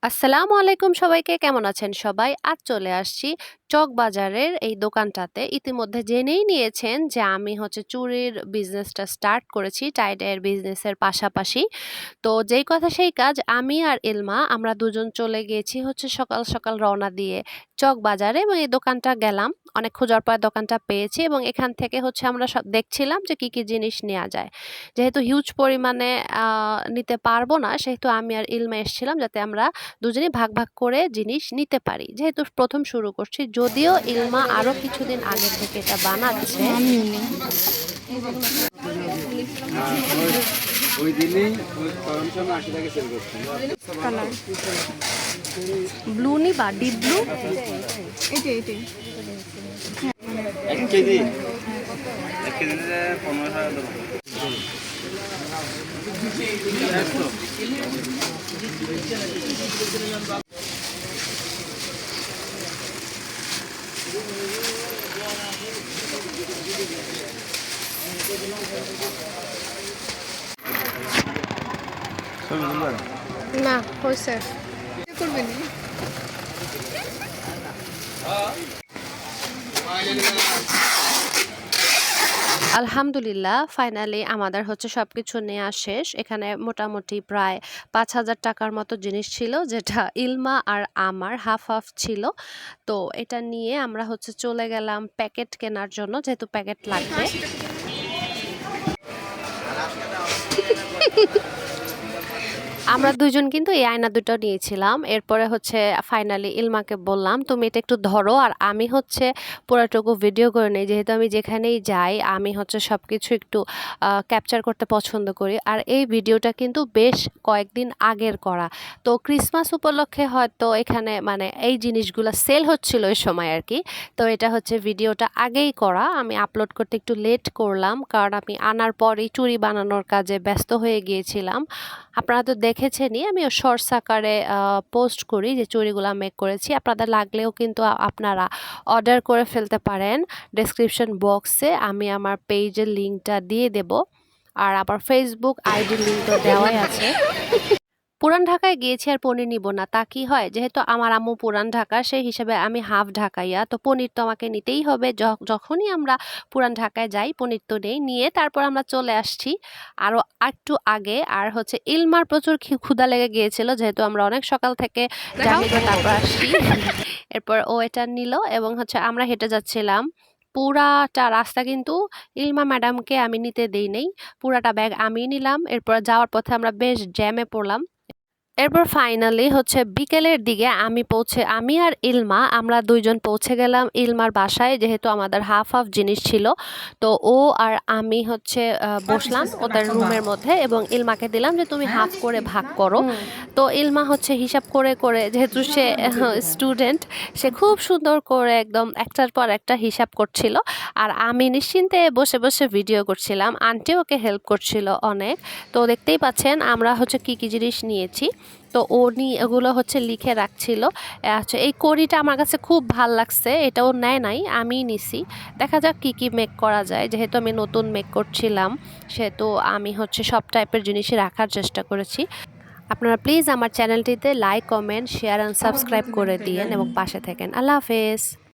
আসসালামু আলাইকুম সবাইকে, কেমন আছেন সবাই? আজ চলে আসছি চকবাজারের এই দোকানটাতে। ইতিমধ্যে জেনেই নিয়েছেন যে আমি হচ্ছে চুড়ির বিজনেসটা স্টার্ট করেছি টাই-ডাইয়ের বিজনেসের পাশাপাশি। তো যেই কথা সেই কাজ, আমি আর ইলমা আমরা দুজন চলে গিয়েছি হচ্ছে সকাল সকাল রওনা দিয়ে চকবাজারে, এবং এই দোকানটা গেলাম। অনেক খোঁজার পর দোকানটা পেয়েছি এবং এখান থেকে হচ্ছে আমরা সব দেখছিলাম যে কি কি জিনিস নেওয়া যায়। যেহেতু হিউজ পরিমাণে নিতে পারবো না, সেহেতু আমি আর ইলমা এসেছিলাম যাতে আমরা দুজনেই ভাগ ভাগ করে জিনিস নিতে পারি। যেহেতু প্রথম শুরু করছি, যদিও ইলমা আরো কিছুদিন আগে থেকে এটা বানাচ্ছে। ব্লু নি বা ডিপ ব্লু। এক কেজি 15,000 না হয়েছে। আলহামদুলিল্লাহ, ফাইনালি আমাদের হচ্ছে সবকিছু নেওয়া শেষ। এখানে মোটামুটি প্রায় 5,000 টাকার মতো জিনিস ছিল, যেটা ইলমা আর আমার হাফ হাফ ছিল। তো এটা নিয়ে আমরা হচ্ছে চলে গেলাম প্যাকেট কেনার জন্য, যেহেতু প্যাকেট লাগবে। আমরা দুইজন কিন্তু এই আয়না দুটো নিয়েছিলাম। এরপরে হচ্ছে ফাইনালি ইলমাকে বললাম, তুমি এটা একটু ধরো আর আমি হচ্ছে পুরোটুকু ভিডিও করে নিই। যেহেতু আমি যেখানেই যাই আমি হচ্ছে সব কিছু একটু ক্যাপচার করতে পছন্দ করি। আর এই ভিডিওটা কিন্তু বেশ কয়েকদিন আগের করা। তো ক্রিসমাস উপলক্ষে হয়তো এখানে মানে এই জিনিসগুলো সেল হচ্ছিল ওই সময় আর কি। তো এটা হচ্ছে ভিডিওটা আগেই করা, আমি আপলোড করতে একটু লেট করলাম, কারণ আমি আনার পরেই চুড়ি বানানোর কাজে ব্যস্ত হয়ে গিয়েছিলাম। আপনারা তো দেখেছেনই, আমি শর্টস আকারে পোস্ট করি যে চুড়িগুলো মেক করেছি। আপনাদের লাগলেও কিন্তু আপনারা অর্ডার করে ফেলতে পারেন। ডেসক্রিপশন বক্সে আমি আমার পেজের লিঙ্কটা দিয়ে দেব, আর আবার ফেসবুক আইডির লিঙ্কও দেওয়াই আছে। পুরান ঢাকায় গিয়েছি আর পনির নিব না তা কি হয়? যেহেতু আমার আম্মু পুরান ঢাকা, সেই হিসাবে আমি হাফ ঢাকাইয়া, তো পনির তো আমাকে নিতেই হবে। যখনই আমরা পুরান ঢাকায় যাই পনির তো নেই, নিয়ে তারপর আমরা চলে আসছি আরও একটু আগে। আর হচ্ছে ইলমার প্রচুর ক্ষুধা লেগে গিয়েছিল, যেহেতু আমরা অনেক সকাল থেকে জার্নি করে তারপর আসছি। এরপর ও এটা নিল এবং হচ্ছে আমরা হেঁটে যাচ্ছিলাম। পুরাটা রাস্তা কিন্তু ইলমা ম্যাডামকে আমি নিতে দেই নেই, পুরাটা ব্যাগ আমি নিলাম। এরপর যাওয়ার পথে আমরা বেশ জ্যামে পড়লাম। এরপর ফাইনালি হচ্ছে বিকেলের দিকে আমি আর ইলমা আমরা দুইজন পৌঁছে গেলাম ইলমার বাসায়, যেহেতু আমাদের হাফ হাফ জিনিস ছিল। তো ও আর আমি হচ্ছে বসলাম ওদের রুমের মধ্যে এবং ইলমাকে দিলাম যে তুমি হাফ করে ভাগ করো। তো ইলমা হচ্ছে হিসাব করে করে, যেহেতু সে স্টুডেন্ট, সে খুব সুন্দর করে একদম একটার পর একটা হিসাব করছিল। আর আমি নিশ্চিন্তে বসে বসে ভিডিও করছিলাম, আন্টি ওকে হেল্প করছিল অনেক। তো দেখতেই পাচ্ছেন আমরা হচ্ছে কি কি জিনিস নিয়েছি। তো ওগুলো হচ্ছে লিখে রাখছিল। আচ্ছা, এই কড়িটা আমার কাছে খুব ভাল লাগছে, এটাও নেয় নাই, আমিই নিছি। দেখা যাক কি কি মেক করা যায়, যেহেতু আমি নতুন মেক করছিলাম সেহেতু আমি হচ্ছে সব টাইপের জিনিসই রাখার চেষ্টা করেছি। আপনারা প্লিজ আমার চ্যানেলটিতে like, comment, share and subscribe করে দিয়েন এবং পাশে থাকেন। আল্লাহ হাফেজ।